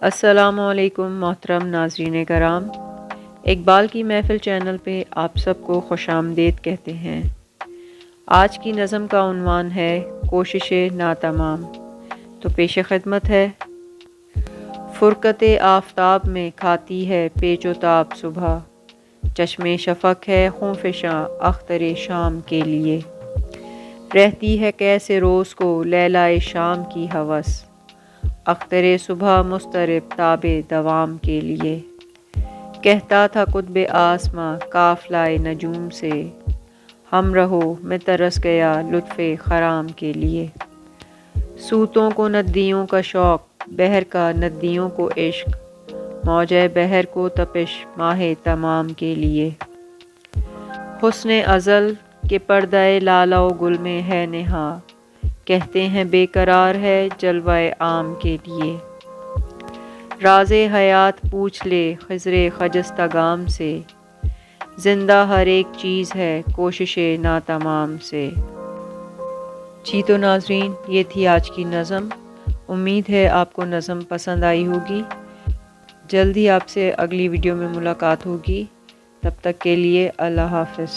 अस्सलामुअलैकुम मोहतरम नाज़रीन कराम। इकबाल की महफ़िल चैनल पे आप सबको खुशामदीद कहते हैं। आज की नज़म का उन्वान है कोशिशे नातमाम। तो पेश खिदमत है। फ़ुरक़ते आफ़ताब में खाती है पेचो ताब सुबह, चश्मे शफ़क़ है ख़ुफ़िशां अख्तरे शाम के लिए। रहती है कैसे रोज़ को लैलाए शाम की हवस, अख्तरे सुबह मुस्तरिब ताबे दवाम के लिए। कहता था कुतुब आसमां काफ़िलाए नजूम से, हम रहो मैं तरस गया लुत्फ़े ख़राम के लिए। सूतों को नदियों का शौक़, बहर का नदियों को इश्क, मौजे बहर को तपिश माहे तमाम के लिए। हुस्ने अज़ल के पर्दाए लाला व गुल में है नेहा, कहते हैं बेकरार है जलवाए आम के लिए। राज़े हयात पूछ ले खिज़रे खजस्तगाम से, ज़िंदा हर एक चीज़ है कोशिशे नातमाम से। जी तो नाज़रीन, ये थी आज की नज़म। उम्मीद है आपको नज़म पसंद आई होगी। जल्द ही आपसे अगली वीडियो में मुलाकात होगी। तब तक के लिए अल्लाह हाफ़िज़।